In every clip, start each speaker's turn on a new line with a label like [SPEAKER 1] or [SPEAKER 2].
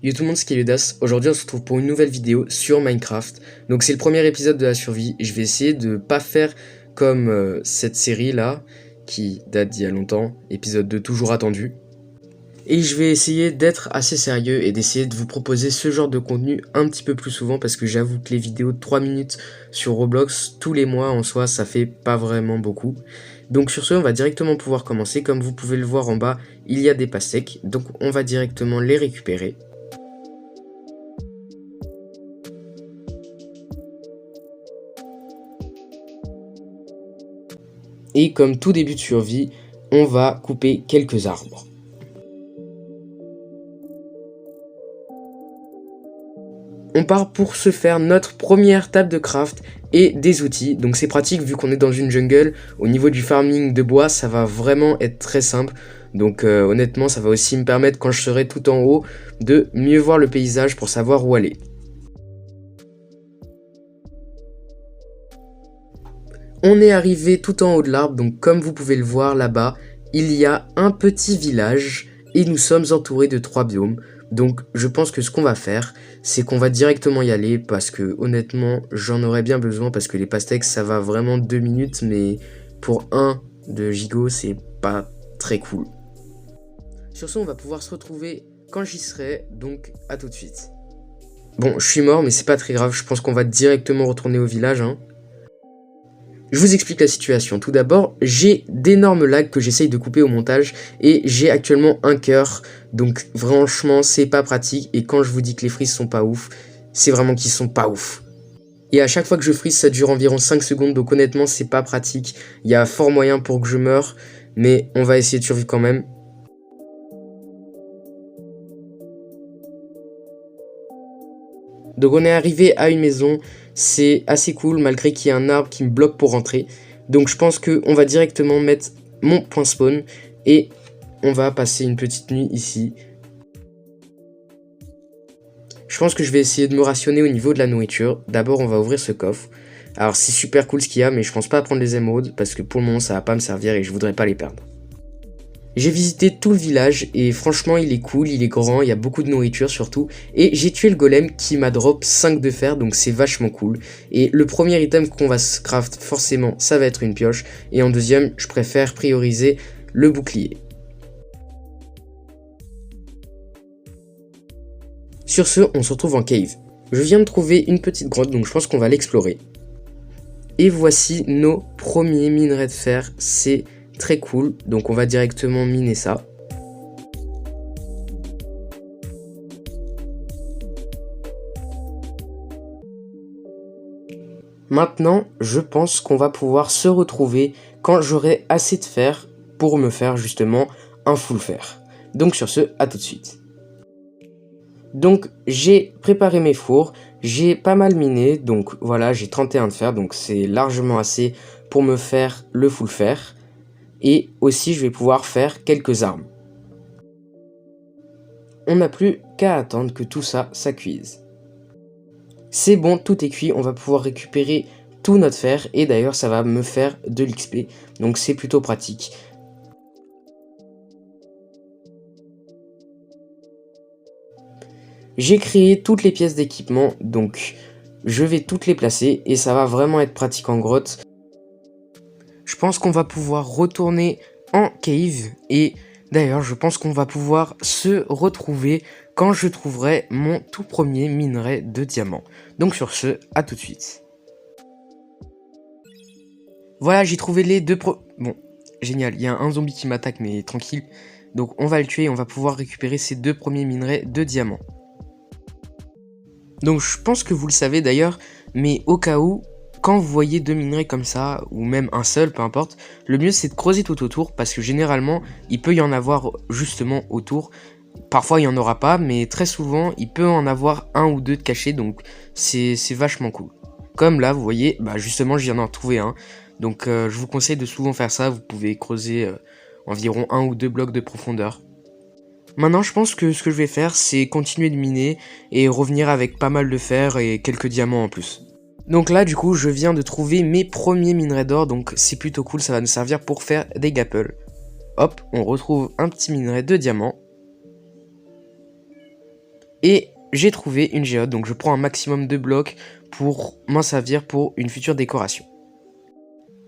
[SPEAKER 1] Yo tout le monde, c'est Keliudas. Aujourd'hui on se retrouve pour une nouvelle vidéo sur Minecraft. Donc c'est le premier épisode de la survie. Je vais essayer de pas faire comme cette série là, qui date d'il y a longtemps, épisode 2 toujours attendu. Et je vais essayer d'être assez sérieux et d'essayer de vous proposer ce genre de contenu un petit peu plus souvent, parce que j'avoue que les vidéos de 3 minutes sur Roblox tous les mois en soi ça fait pas vraiment beaucoup. Donc sur ce on va directement pouvoir commencer. Comme vous pouvez le voir en bas, il y a des pastèques, donc on va directement les récupérer. Et comme tout début de survie, on va couper quelques arbres. On part pour se faire notre première table de craft et des outils. Donc c'est pratique vu qu'on est dans une jungle. Au niveau du farming de bois, ça va vraiment être très simple. Donc honnêtement, ça va aussi me permettre, quand je serai tout en haut, de mieux voir le paysage pour savoir où aller. On est arrivé tout en haut de l'arbre, donc comme vous pouvez le voir là-bas, il y a un petit village et nous sommes entourés de 3 biomes. Donc je pense que ce qu'on va faire, c'est qu'on va directement y aller, parce que honnêtement j'en aurais bien besoin, parce que les pastèques ça va vraiment 2 minutes, mais pour 1 de gigot c'est pas très cool. Sur ce on va pouvoir se retrouver quand j'y serai, donc à tout de suite. Bon, je suis mort mais c'est pas très grave, je pense qu'on va directement retourner au village hein. Je vous explique la situation. Tout d'abord, j'ai d'énormes lags que j'essaye de couper au montage et j'ai actuellement un cœur. Donc franchement, c'est pas pratique. Et quand je vous dis que les frises sont pas ouf, c'est vraiment qu'ils sont pas ouf. Et à chaque fois que je frise, ça dure environ 5 secondes. Donc honnêtement, c'est pas pratique. Il y a fort moyen pour que je meure. Mais on va essayer de survivre quand même. Donc on est arrivé à une maison, c'est assez cool malgré qu'il y ait un arbre qui me bloque pour rentrer. Donc je pense qu'on va directement mettre mon point spawn et on va passer une petite nuit ici. Je pense que je vais essayer de me rationner au niveau de la nourriture. D'abord on va ouvrir ce coffre. Alors c'est super cool ce qu'il y a, mais je pense pas à prendre les émeraudes parce que pour le moment ça va pas me servir et je voudrais pas les perdre. J'ai visité tout le village et franchement il est cool, il est grand, il y a beaucoup de nourriture surtout. Et j'ai tué le golem qui m'a drop 5 de fer, donc c'est vachement cool. Et le premier item qu'on va se craft forcément ça va être une pioche. Et en deuxième je préfère prioriser le bouclier. Sur ce on se retrouve en cave. Je viens de trouver une petite grotte donc je pense qu'on va l'explorer. Et voici nos premiers minerais de fer, c'est très cool, donc on va directement miner ça. Maintenant, je pense qu'on va pouvoir se retrouver quand j'aurai assez de fer pour me faire justement un full fer. Donc sur ce, à tout de suite. Donc j'ai préparé mes fours, j'ai pas mal miné, donc voilà, j'ai 31 de fer, donc c'est largement assez pour me faire le full fer. Et aussi je vais pouvoir faire quelques armes. On n'a plus qu'à attendre que tout ça cuise. C'est bon, tout est cuit, on va pouvoir récupérer tout notre fer. Et d'ailleurs ça va me faire de l'XP, donc c'est plutôt pratique. J'ai créé toutes les pièces d'équipement, donc je vais toutes les placer. Et ça va vraiment être pratique en grotte. Je pense qu'on va pouvoir retourner en cave et d'ailleurs je pense qu'on va pouvoir se retrouver quand je trouverai mon tout premier minerai de diamant. Donc sur ce, à tout de suite. Voilà, j'ai trouvé les deux Bon, génial, il y a un zombie qui m'attaque mais tranquille. Donc on va le tuer et on va pouvoir récupérer ces deux premiers minerais de diamant. Donc je pense que vous le savez d'ailleurs, mais au cas où, quand vous voyez deux minerais comme ça, ou même un seul, peu importe, le mieux c'est de creuser tout autour, parce que généralement, il peut y en avoir justement autour. Parfois il n'y en aura pas, mais très souvent, il peut en avoir un ou deux de cachés, donc c'est vachement cool. Comme là, vous voyez, bah justement, je viens d'en trouver un. Donc je vous conseille de souvent faire ça, vous pouvez creuser environ 1 ou 2 blocs de profondeur. Maintenant, je pense que ce que je vais faire, c'est continuer de miner et revenir avec pas mal de fer et quelques diamants en plus. Donc là, du coup, je viens de trouver mes premiers minerais d'or, donc c'est plutôt cool, ça va nous servir pour faire des gapples. Hop, on retrouve un petit minerai de diamant. Et j'ai trouvé une géode, donc je prends un maximum de blocs pour m'en servir pour une future décoration.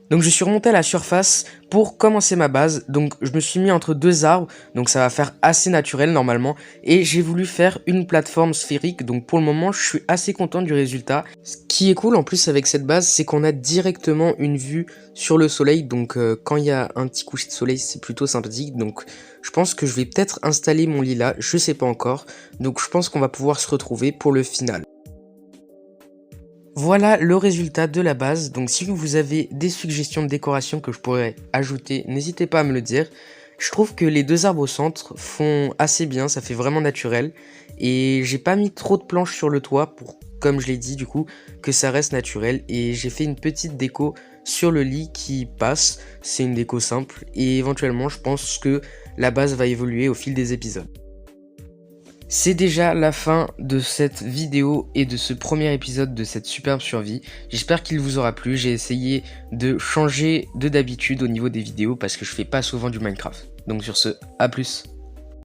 [SPEAKER 1] Donc je suis remonté à la surface pour commencer ma base, donc je me suis mis entre deux arbres, donc ça va faire assez naturel normalement, et j'ai voulu faire une plateforme sphérique, donc pour le moment je suis assez content du résultat. Ce qui est cool en plus avec cette base, c'est qu'on a directement une vue sur le soleil, donc quand il y a un petit coucher de soleil c'est plutôt sympathique, donc je pense que je vais peut-être installer mon lit là, je sais pas encore, donc je pense qu'on va pouvoir se retrouver pour le final. Voilà le résultat de la base, donc si vous avez des suggestions de décoration que je pourrais ajouter, n'hésitez pas à me le dire. Je trouve que les deux arbres au centre font assez bien, ça fait vraiment naturel. Et j'ai pas mis trop de planches sur le toit pour, comme je l'ai dit du coup, que ça reste naturel. Et j'ai fait une petite déco sur le lit qui passe, c'est une déco simple. Et éventuellement je pense que la base va évoluer au fil des épisodes. C'est déjà la fin de cette vidéo et de ce premier épisode de cette superbe survie. J'espère qu'il vous aura plu. J'ai essayé de changer de d'habitude au niveau des vidéos parce que je fais pas souvent du Minecraft. Donc sur ce, à plus.